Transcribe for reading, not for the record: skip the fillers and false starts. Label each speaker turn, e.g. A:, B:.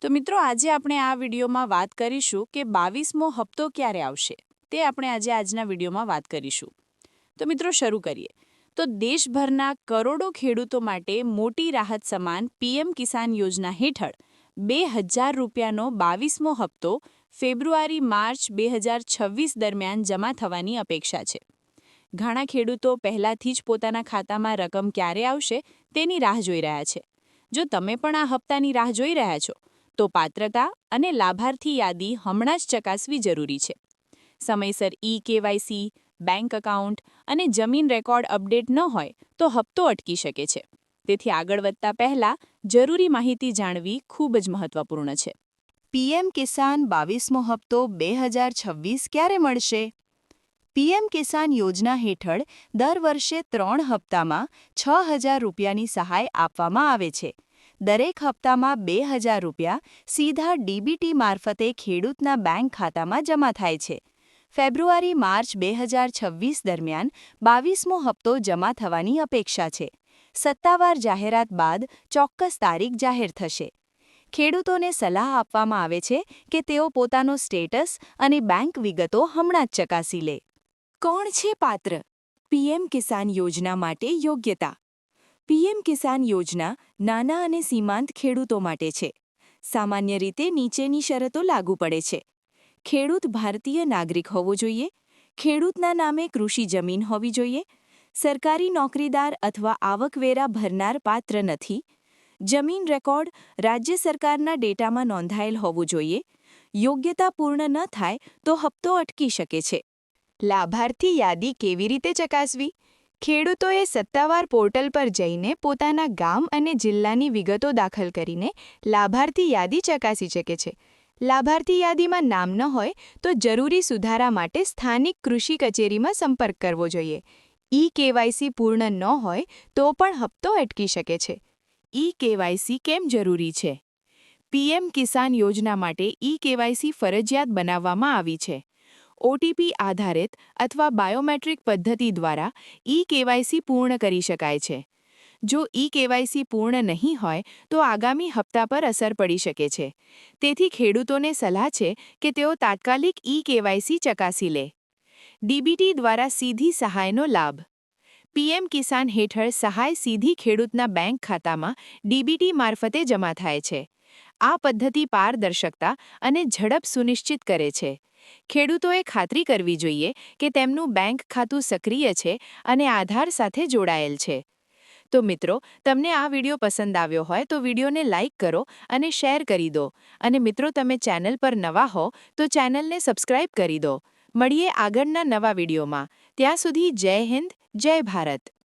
A: તો મિત્રો આજે આપણે આ વિડીયોમાં વાત કરીશું કે 22મો હપ્તો ક્યારે આવશે તે આપણે આજના વિડીયોમાં વાત કરીશું. તો મિત્રો શરૂ કરીએ. તો દેશભરના કરોડો ખેડૂતો માટે મોટી રાહત સમાન પીએમ કિસાન યોજના હેઠળ 2000 રૂપિયાનો 22મો હપ્તો ફેબ્રુઆરી-માર્ચ 2026 દરમિયાન જમા થવાની અપેક્ષા છે. ઘણા ખેડૂતો પહેલાથી જ પોતાના ખાતામાં રકમ ક્યારે આવશે તેની રાહ જોઈ રહ્યા છે. જો તમે પણ આ હપ્તાની રાહ જોઈ રહ્યા છો તો પાત્રતા અને લાભાર્થી યાદી હમણાં જ ચકાસવી જરૂરી છે. સમયસર કેવાયસી, બેંક એકાઉન્ટ અને જમીન રેકોર્ડ અપડેટ ન હોય તો હપ્તો અટકી શકે છે. તેથી આગળ વધતા પહેલા જરૂરી માહિતી જાણવી ખૂબ જ મહત્વપૂર્ણ છે.
B: પીએમ કિસાન 22મો હપ્તો 2026 ક્યારે મળશે? પીએમ કિસાન યોજના હેઠળ દર વર્ષે 3 હપ્તામાં 6000 રૂપિયાની સહાય આપવામાં આવે છે. દરેક હપ્તામાં 2000 રૂપિયા સીધા ડીબીટી મારફતે ખેડૂતના બેંક ખાતામાં જમા થાય છે. ફેબ્રુઆરી-માર્ચ 2026 દરમિયાન 22મો હપ્તો જમા થવાની અપેક્ષા છે. સત્તાવાર જાહેરાત બાદ ચોક્કસ તારીખ જાહેર થશે. ખેડૂતોને સલાહ આપવામાં આવે છે કે તેઓ પોતાનો સ્ટેટસ અને બેંક વિગતો હમણાં જ ચકાસી લે. કોણ છે પાત્ર? પીએમ કિસાન યોજના માટે યોગ્યતા. પીએમ કિસાન યોજના નાના અને સીમાંત ખેડૂતો માટે છે. સામાન્ય રીતે નીચેની શરતો લાગુ પડે છે. ખેડૂત ભારતીય નાગરિક હોવો જોઈએ. ખેડૂતના નામે કૃષિ જમીન હોવી જોઈએ. સરકારી નોકરીદાર અથવા આવકવેરા ભરનાર પાત્ર નથી. જમીન રેકોર્ડ રાજ્ય સરકારના ડેટામાં નોંધાયેલ હોવું જોઈએ. યોગ્યતા પૂર્ણ ન થાય તો હપ્તો અટકી શકે છે. લાભાર્થી યાદી કેવી રીતે ચકાસવી? ખેડૂતોએ સત્તાવાર પોર્ટલ પર જઈને પોતાના ગામ અને જિલ્લાની વિગતો દાખલ કરીને લાભાર્થી યાદી ચકાસી શકે છે. લાભાર્થી યાદીમાં નામ ન હોય તો જરૂરી સુધારા માટે સ્થાનિક કૃષિ કચેરીમાં સંપર્ક કરવો જોઈએ. કેવાયસી પૂર્ણ ન હોય તો પણ હપ્તો અટકી શકે છે. કેવાયસી કેમ જરૂરી છે? પીએમ કિસાન યોજના માટે કેવાયસી ફરજિયાત બનાવવામાં આવી છે. ઓટીપી આધારિત અથવા બાયોમેટ્રિક પદ્ધતિ દ્વારા કેવાયસી પૂર્ણ કરી શકાય છે. જો કેવાયસી પૂર્ણ નહીં હોય તો આગામી હપ્તા પર અસર પડી શકે છે. તેથી ખેડૂતોને સલાહ છે કે તેઓ તાત્કાલિક કેવાયસી ચકાસી લે. ડીબીટી દ્વારા સીધી સહાયનો લાભ. પીએમ કિસાન હેઠળ સહાય સીધી ખેડૂતના બેંક ખાતામાં ડીબીટી મારફતે જમા થાય છે. આ પદ્ધતિ પારદર્શકતા અને ઝડપ સુનિશ્ચિત કરે છે. ખેડૂતોએ ખાતરી કરવી જોઈએ કે તેમનું બેંક ખાતું સક્રિય છે અને આધાર સાથે જોડાયેલ છે. તો મિત્રો, તમને આ વિડીયો પસંદ આવ્યો હોય તો વિડીયોને લાઇક કરો અને શેર કરી દો. અને મિત્રો, તમે ચેનલ પર નવા હો તો ચેનલને સબસ્ક્રાઇબ કરી દો. મળીએ આગળના નવા વિડીયોમાં. ત્યાં સુધી જય હિન્દ, જય ભારત.